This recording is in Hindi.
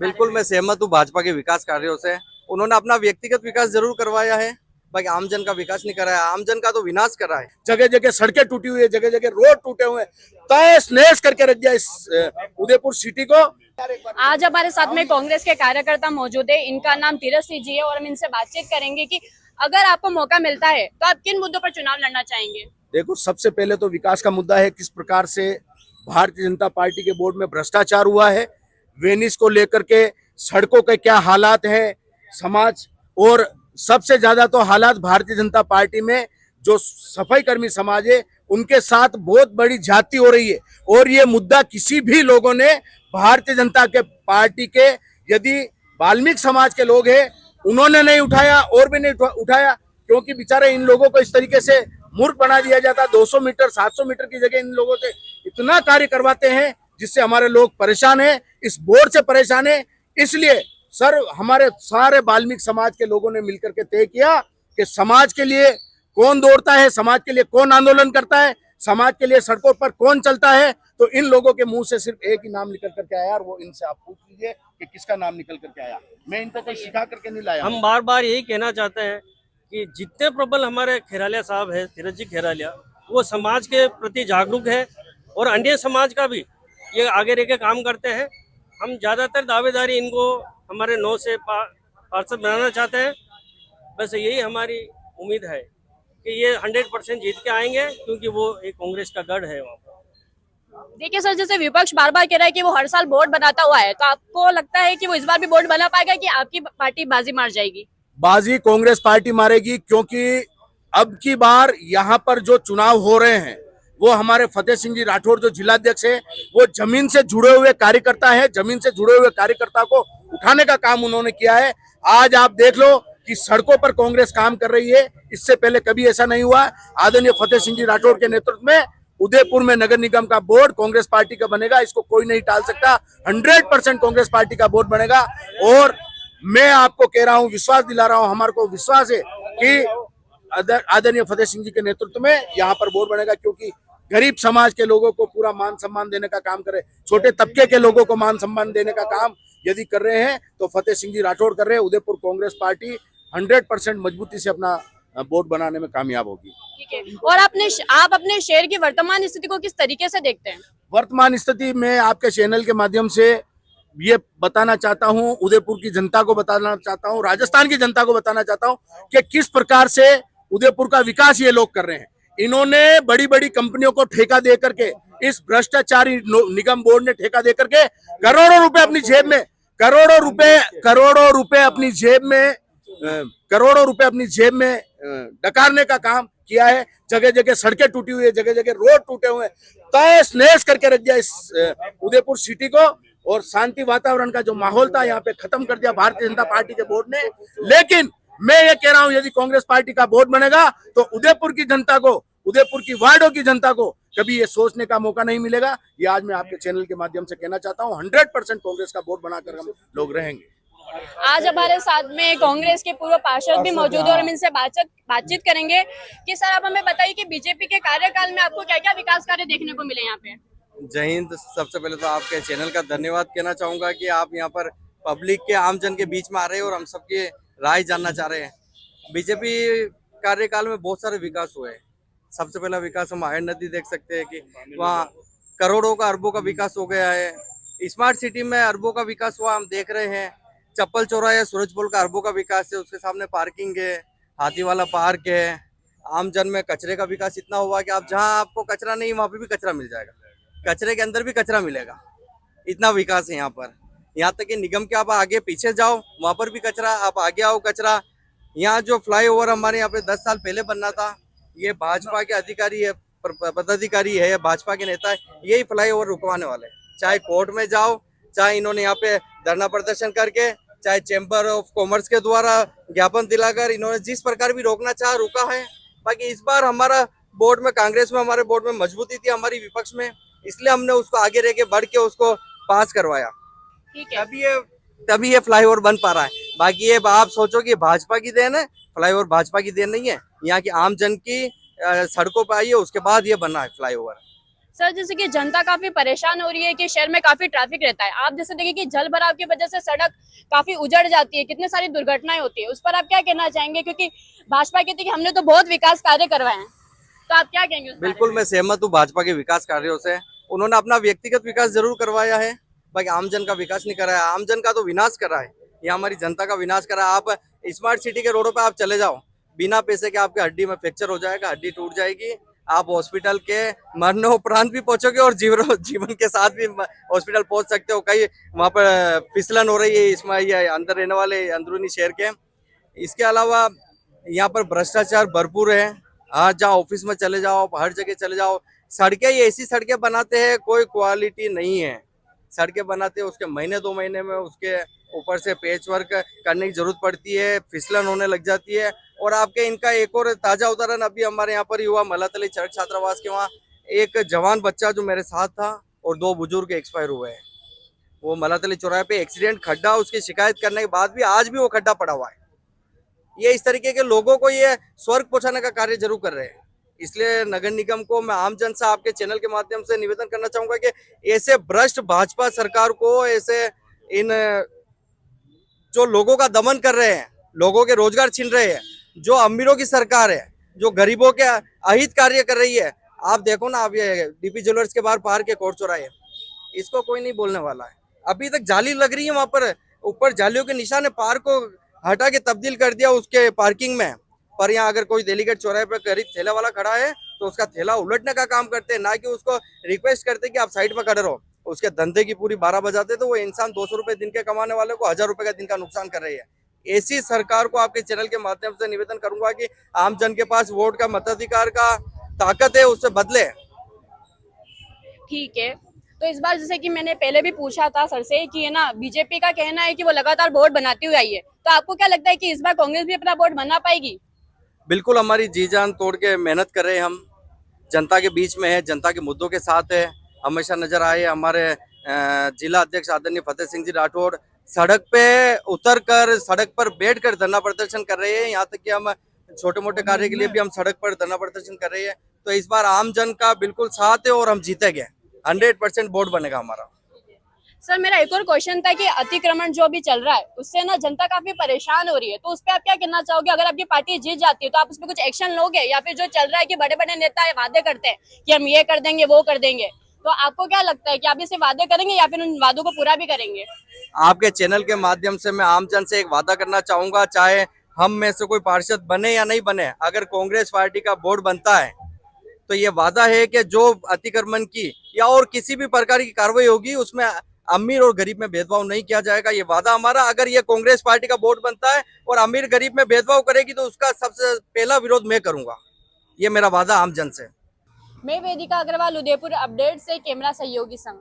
बिल्कुल मैं सहमत हूँ भाजपा के विकास कार्यों से। उन्होंने अपना व्यक्तिगत विकास जरूर करवाया है, बाकी आमजन का विकास नहीं कराया, आमजन का तो विनाश करा है। जगह जगह सड़कें टूटी हुई है, जगह जगह रोड टूटे हुए हैं, तहस नहस करके रख दिया इस उदयपुर सिटी को। आज हमारे साथ में कांग्रेस के कार्यकर्ता मौजूद है, इनका नाम तीरथ सिंह जी है और हम इनसे बातचीत करेंगे कि अगर आपको मौका मिलता है तो आप किन मुद्दों पर चुनाव लड़ना चाहेंगे। देखो, सबसे पहले तो विकास का मुद्दा है, किस प्रकार से भारतीय जनता पार्टी के बोर्ड में भ्रष्टाचार हुआ है, वेनिस को लेकर के सड़कों के क्या हालात है समाज, और सबसे ज्यादा तो हालात भारतीय जनता पार्टी में जो सफाई कर्मी समाज है उनके साथ बहुत बड़ी जाति हो रही है। और ये मुद्दा किसी भी लोगों ने भारतीय जनता के पार्टी के, यदि वाल्मीकि समाज के लोग हैं, उन्होंने नहीं उठाया और भी नहीं उठाया, क्योंकि बेचारे इन लोगों को इस तरीके से मूर्ख बना दिया जाता। 200 मीटर 700 मीटर की जगह इन लोगों से इतना कार्य करवाते हैं जिससे हमारे लोग परेशान हैं, इस बोर्ड से परेशान हैं। इसलिए सर, हमारे सारे वाल्मीकि समाज के लोगों ने मिलकर के तय किया कि समाज के लिए कौन दौड़ता है, समाज के लिए कौन आंदोलन करता है, समाज के लिए सड़कों पर कौन चलता है। तो इन लोगों के मुंह से सिर्फ एक ही नाम निकल करके आया, और वो इनसे आप पूछ लीजिए कि किसका नाम निकल करके आया। मैं इनको कोई सिखा करके नहीं लाया। हम बार बार यही कहना चाहते हैं कि जितने प्रबल हमारे खेरालिया साहब है, तीरथ जी खेरालिया, वो समाज के प्रति जागरूक है और अन्य समाज का भी ये आगे रह के काम करते हैं। हम ज़्यादातर दावेदारी इनको हमारे 9 से पार्षद बनाना चाहते हैं। बस यही हमारी उम्मीद है कि ये 100% जीत के आएंगे, क्योंकि वो एक कांग्रेस का गढ़ है वहाँ पर। देखिए सर, जैसे विपक्ष बार बार कह रहा है कि वो हर साल बोर्ड बनाता हुआ है, तो आपको लगता है कि वो इस बार भी बोर्ड बना पाएगा कि आपकी पार्टी बाजी मार जाएगी। बाजी कांग्रेस पार्टी मारेगी, क्योंकि अब की बार यहाँ पर जो चुनाव हो रहे हैं वो हमारे फतेह सिंह जी राठौर जो जिलाध्यक्ष है, वो जमीन से जुड़े हुए कार्यकर्ता है। जमीन से जुड़े हुए कार्यकर्ता को उठाने का काम उन्होंने किया है। आज आप देख लो कि सड़कों पर कांग्रेस काम कर रही है, इससे पहले कभी ऐसा नहीं हुआ। आदरणीय फतेह सिंह जी राठौर के नेतृत्व में उदयपुर में नगर निगम का बोर्ड कांग्रेस पार्टी का बनेगा, इसको कोई नहीं टाल सकता। 100% कांग्रेस पार्टी का बोर्ड बनेगा। और मैं आपको कह रहा हूं, विश्वास दिला रहा हूं, हमारे को विश्वास है कि आदरणीय फतेह सिंह जी के नेतृत्व में यहाँ पर बोर्ड बनेगा, क्योंकि गरीब समाज के लोगों को पूरा मान सम्मान देने का काम करे, छोटे तबके के लोगों को मान सम्मान देने का काम यदि कर रहे हैं तो फतेह सिंह जी राठौर कर रहे हैं। उदयपुर कांग्रेस पार्टी 100% मजबूती से अपना बोर्ड बनाने में कामयाब होगी। ठीक है, और आप अपने शहर की वर्तमान स्थिति को किस तरीके से देखते हैं। वर्तमान स्थिति में आपके चैनल के माध्यम से ये बताना चाहता हूं, उदयपुर की जनता को बताना चाहता हूं, राजस्थान की जनता को बताना चाहता हूं कि किस प्रकार से उदयपुर का विकास ये लोग कर रहे हैं। इन्होंने बड़ी बड़ी कंपनियों को ठेका दे करके, इस भ्रष्टाचारी निगम बोर्ड ने ठेका दे करके करोड़ों रुपए अपनी जेब में, करोड़ों रुपए अपनी जेब में डकारने का काम किया है। जगह जगह सड़कें टूटी हुई है, जगह जगह रोड टूटे हुए हैं, तहस नहस करके रख दिया इस उदयपुर सिटी को। और शांति वातावरण का जो माहौल था यहाँ पे खत्म कर दिया भारतीय जनता पार्टी के बोर्ड ने। लेकिन मैं ये कह रहा हूं, यदि कांग्रेस पार्टी का बोर्ड बनेगा तो उदयपुर की जनता को, उदयपुर की वार्डों की जनता को कभी ये सोचने का मौका नहीं मिलेगा। ये आज मैं आपके चैनल के माध्यम से कहना चाहता हूं। 100% कांग्रेस का बोर्ड बनाकर हम लोग रहेंगे। आज हमारे साथ में कांग्रेस के पूर्व पार्षद भी मौजूद है और हम इनसे बातचीत करेंगे कि सर, आप हमें बताइए कि बीजेपी के कार्यकाल में आपको क्या क्या विकास कार्य देखने को मिले यहाँ पे। जय हिंद। सबसे पहले तो आपके चैनल का धन्यवाद कहना चाहूंगा कि आप यहाँ पर पब्लिक के, आमजन के बीच में आ रहे हैं और हम सबकी राय जानना चाह रहे हैं। बीजेपी कार्यकाल में बहुत सारे विकास हुए हैं। सबसे पहला विकास हम आयन नदी देख सकते हैं कि वहाँ करोड़ों का, अरबों का विकास हो गया है। स्मार्ट सिटी में अरबों का विकास हुआ, हम देख रहे हैं। चप्पल चौराहा, सूरजपुर का अरबों का विकास है, उसके सामने पार्किंग है, हाथी वाला पार्क है। आमजन में कचरे का विकास इतना हुआ कि आप जहाँ आपको कचरा नहीं, वहाँ पे भी कचरा मिल जाएगा, कचरे के अंदर भी कचरा मिलेगा। इतना विकास है यहाँ पर। यहाँ तक कि निगम के आप आगे पीछे जाओ, वहाँ पर भी कचरा, आप आगे आओ कचरा। यहाँ जो फ्लाईओवर हमारे यहाँ पे 10 साल पहले बनना था, ये भाजपा के अधिकारी है, पदाधिकारी है, भाजपा के नेता है, यही फ्लाईओवर रुकवाने वाले हैं। चाहे कोर्ट में जाओ, चाहे इन्होंने यहाँ पे धरना प्रदर्शन करके, चाहे चैम्बर ऑफ कॉमर्स के द्वारा ज्ञापन दिलाकर, इन्होंने जिस प्रकार भी रोकना चाहा रुका है। बाकी इस बार हमारा बोर्ड में, कांग्रेस में, हमारे बोर्ड में मजबूती थी हमारी विपक्ष में, इसलिए हमने उसको आगे रह के बढ़ के उसको पास करवाया। ठीक है, तभी ये फ्लाईओवर बन पा रहा है। बाकी ये आप सोचो कि भाजपा की देन है, फ्लाईओवर भाजपा की देन नहीं है, यहाँ की आम जन की सड़कों पर आई है, उसके बाद ये बना है फ्लाईओवर। सर जैसे कि जनता काफी परेशान हो रही है कि शहर में काफी ट्रैफिक रहता है। आप जैसे देखिए कि जल भराव की वजह से सड़क काफी उजड़ जाती है, कितनी सारी दुर्घटनाएं होती है, उस पर आप क्या कहना चाहेंगे? क्योंकि भाजपा कहती है कि हमने तो बहुत विकास कार्य करवाए हैं, तो आप क्या कहेंगे उस बारे में? बिल्कुल मैं सहमत हूँ भाजपा के विकास कार्यों से। उन्होंने अपना व्यक्तिगत विकास जरूर करवाया है, बाकी आमजन का विकास नहीं कराया। आमजन का तो विनाश करा है, ये हमारी जनता का विनाश करा है। आप स्मार्ट सिटी के रोडों पे आप चले जाओ, बिना पैसे के आपके हड्डी में फ्रैक्चर हो जाएगा, हड्डी टूट जाएगी। आप हॉस्पिटल के मरणोपरांत भी पहुंचोगे और जीवन के साथ भी हॉस्पिटल पहुंच सकते हो। कई वहां पर फिसलन हो रही है इसमें, ये अंदर रहने वाले अंदरूनी शहर के। इसके अलावा यहाँ पर भ्रष्टाचार भरपूर है। आज जहाँ ऑफिस में चले जाओ, हर जगह चले जाओ, सड़कें ये ऐसी सड़कें बनाते हैं, कोई क्वालिटी नहीं है। सड़कें बनाते हैं, उसके महीने 2 महीने में उसके ऊपर से पैच वर्क करने की जरूरत पड़ती है, फिसलन होने लग जाती है। और आपके इनका एक और ताजा उदाहरण अभी हमारे यहाँ पर ही हुआ, मलातली चरक छात्रावास के वहाँ एक जवान बच्चा जो मेरे साथ था और 2 बुजुर्ग एक्सपायर हुए हैं। वो मलातली चौराहे पे एक्सीडेंट, खड्डा, उसकी शिकायत करने के बाद भी आज भी वो खड्डा पड़ा हुआ है। ये इस तरीके के लोगों को ये स्वर्ग पहुंचाने का कार्य जरूर कर रहे हैं। इसलिए नगर निगम को मैं आमजन से आपके चैनल के माध्यम से निवेदन करना चाहूंगा कि ऐसे भ्रष्ट भाजपा सरकार को, ऐसे इन जो लोगों का दमन कर रहे हैं, लोगों के रोजगार छीन रहे हैं, जो अमीरों की सरकार है, जो गरीबों के अहित कार्य कर रही है। आप देखो ना, आप ये डीपी ज्वेलर्स के बाहर पार्क के कोर्ट चौराहे, इसको कोई नहीं बोलने वाला है। अभी तक जाली लग रही है वहां पर, ऊपर जालियों के निशान है, पार्क को हटा के तब्दील कर दिया उसके पार्किंग में। पर यहाँ अगर कोई देलीगेट चौराहे पर गरीब ठेला वाला खड़ा है तो उसका ठेला उलटने का काम करते हैं, ना कि उसको रिक्वेस्ट करते कि आप साइड में खड़े रहो। उसके धंधे की पूरी 12 बजाते तो वो इंसान 200 रुपए दिन के कमाने वाले को 1000 रुपए का दिन का नुकसान कर रही है। ऐसी सरकार को आपके चैनल के माध्यम से निवेदन करूंगा कि आम जन के पास वोट का, मताधिकार का ताकत है, उससे बदले। ठीक है, तो इस बार जैसे कि मैंने पहले भी पूछा था सर से कि है ना, बीजेपी का कहना है कि वो लगातार बोर्ड बनाती हुई आई है, तो आपको क्या लगता है कि इस बार कांग्रेस भी अपना बोर्ड बना पाएगी? बिल्कुल, हमारी जी जान तोड़ के मेहनत कर रहे हैं हम, जनता के बीच में है, जनता के मुद्दों के साथ है। हमेशा नजर आए हमारे जिला अध्यक्ष आदरणीय फतेह सिंह जी राठौड़ सड़क पे उतर कर, सड़क पर बैठ कर धरना प्रदर्शन कर रहे हैं। यहाँ तक कि हम छोटे मोटे कार्य के लिए भी हम सड़क पर धरना प्रदर्शन कर रहे हैं। तो इस बार आम जन का बिल्कुल साथ है और हम जीतेंगे, 100% बोर्ड बनेगा हमारा। सर मेरा एक और क्वेश्चन था कि अतिक्रमण जो अभी चल रहा है उससे ना जनता काफी परेशान हो रही है, तो उस पर आप क्या कहना चाहोगे? अगर आपकी पार्टी जीत जाती है तो आप उस पर कुछ एक्शन लोगे, या फिर जो चल रहा है कि बड़े बड़े नेता वादे करते हैं कि हम ये कर देंगे, वो कर देंगे, तो आपको क्या लगता है कि आप इसे वादे करेंगे या फिर उन वादों को पूरा भी करेंगे? आपके चैनल के माध्यम से मैं आम जन से एक वादा करना चाहूंगा, चाहे हम में से कोई पार्षद बने या नहीं बने, अगर कांग्रेस पार्टी का बोर्ड बनता है तो ये वादा है कि जो अतिक्रमण की या और किसी भी प्रकार की कार्रवाई होगी उसमें अमीर और गरीब में भेदभाव नहीं किया जाएगा। ये वादा हमारा। अगर ये कांग्रेस पार्टी का बोर्ड बनता है और अमीर गरीब में भेदभाव करेगी तो उसका सबसे पहला विरोध मैं करूंगा। ये मेरा वादा आम जन से। मैं वेदिका अग्रवाल, उदयपुर अपडेट से कैमरा सहयोगी संघ।